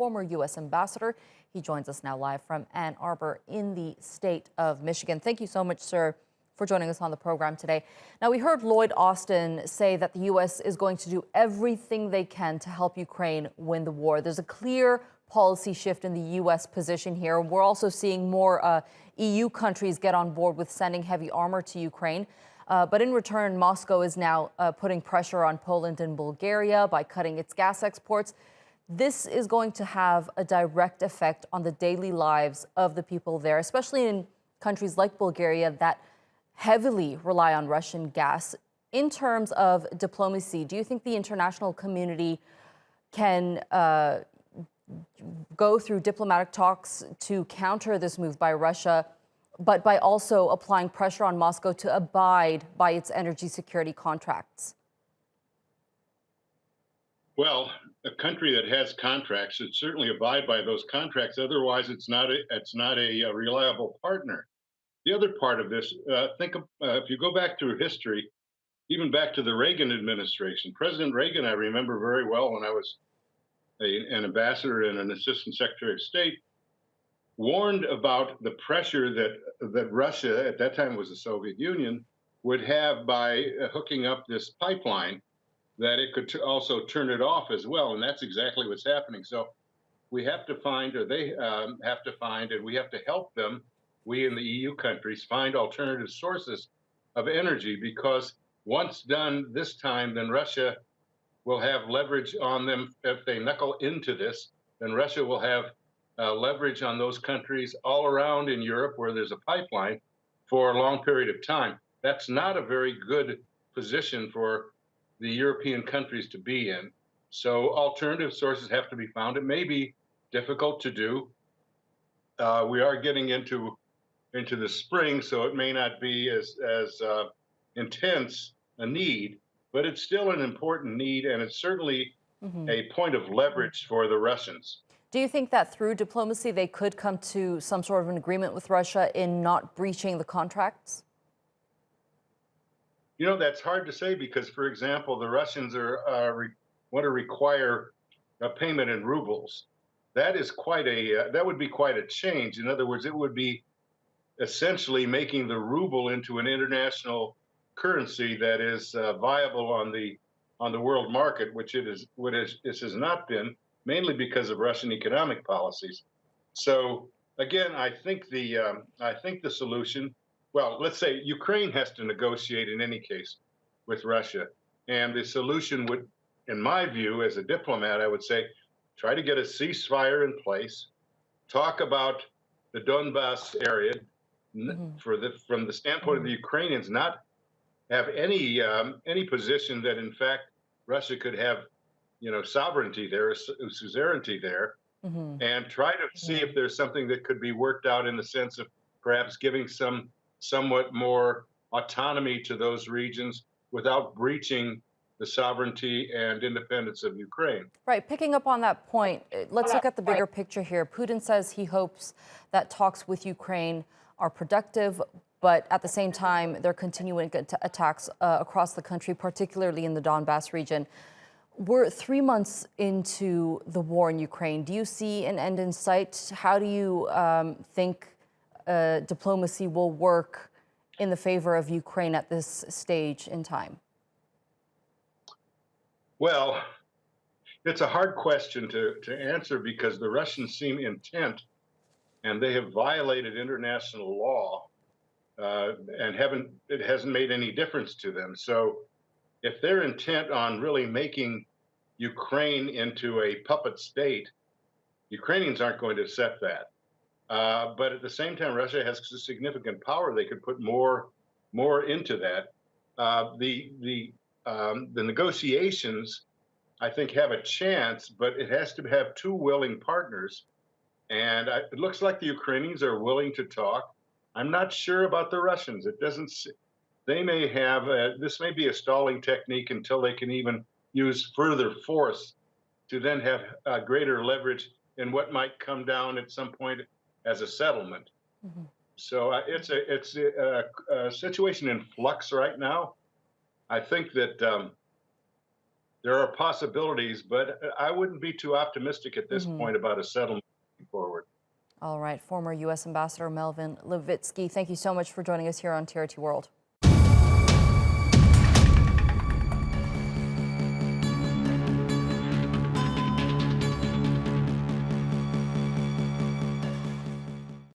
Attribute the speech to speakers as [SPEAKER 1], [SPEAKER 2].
[SPEAKER 1] former US Ambassador. He joins us now live from Ann Arbor in the state of Michigan. Thank you so much, sir, for joining us on the program today. Now, we heard Lloyd Austin say that the U.S. is going to do everything they can to help Ukraine win the war. There's a clear policy shift in the U.S. position here. We're also seeing more EU countries get on board with sending heavy armor to Ukraine. But in return, Moscow is now putting pressure on Poland and Bulgaria by cutting its gas exports. This is going to have a direct effect on the daily lives of the people there, especially in countries like Bulgaria that heavily rely on Russian gas. In terms of diplomacy, do you think the international community can go through diplomatic talks to counter this move by Russia, but by also applying pressure on Moscow to abide by its energy security contracts?
[SPEAKER 2] Well, a country that has contracts should certainly abide by those contracts. Otherwise, it's not a reliable partner. The other part of this, if you go back through history, even back to the Reagan administration, President Reagan, I remember very well when I was an ambassador and an assistant secretary of state, warned about the pressure that Russia, at that time was the Soviet Union, would have by hooking up this pipeline, that it could also turn it off as well. And that's exactly what's happening. So we have to find, or they have to find, and we have to help them, we in the EU countries, find alternative sources of energy, because once done this time, then Russia will have leverage on them. If they knuckle into this, then Russia will have leverage on those countries all around in Europe where there's a pipeline for a long period of time. That's not a very good position for the European countries to be in. So alternative sources have to be found. It may be difficult to do. We are getting into the spring, so it may not be as intense a need, but it's still an important need, and it's certainly a point of leverage for the Russians.
[SPEAKER 1] Do you think that through diplomacy they could come to some sort of an agreement with Russia in not breaching the contracts?
[SPEAKER 2] You know, that's hard to say because, for example, the Russians want to require a payment in rubles. That is that would be quite a change. In other words, it would be essentially making the ruble into an international currency that is viable on the world market, which this has not been, mainly because of Russian economic policies. So again, I think the solution. Well, let's say Ukraine has to negotiate in any case with Russia. And the solution would, in my view, as a diplomat, I would say, try to get a ceasefire in place, talk about the Donbas area from the standpoint of the Ukrainians, not have any position that, in fact, Russia could have, sovereignty there, suzerainty there, and try to see if there's something that could be worked out in the sense of perhaps giving somewhat more autonomy to those regions without breaching the sovereignty and independence of Ukraine.
[SPEAKER 1] Right. Picking up on that point, let's look at the bigger picture here. Putin says he hopes that talks with Ukraine are productive, but at the same time, they're continuing attacks across the country, particularly in the Donbas region. We're 3 months into the war in Ukraine. Do you see an end in sight? How do you think diplomacy will work in the favor of Ukraine at this stage in time?
[SPEAKER 2] Well, it's a hard question to answer because the Russians seem intent, and they have violated international law, and it hasn't made any difference to them. So if they're intent on really making Ukraine into a puppet state, Ukrainians aren't going to accept that. But at the same time, Russia has significant power. They could put more into that. The negotiations, I think, have a chance, but it has to have two willing partners. And it looks like the Ukrainians are willing to talk. I'm not sure about the Russians. It doesn't. They may have this may be a stalling technique until they can even use further force to then have greater leverage in what might come down at some point as a settlement. So it's a situation in flux right now. I think that there are possibilities, but I wouldn't be too optimistic at this
[SPEAKER 1] Mhm.
[SPEAKER 2] point about a settlement moving forward.
[SPEAKER 1] All right, former U.S. Ambassador Melvyn Levitsky, thank you so much for joining us here on TRT World.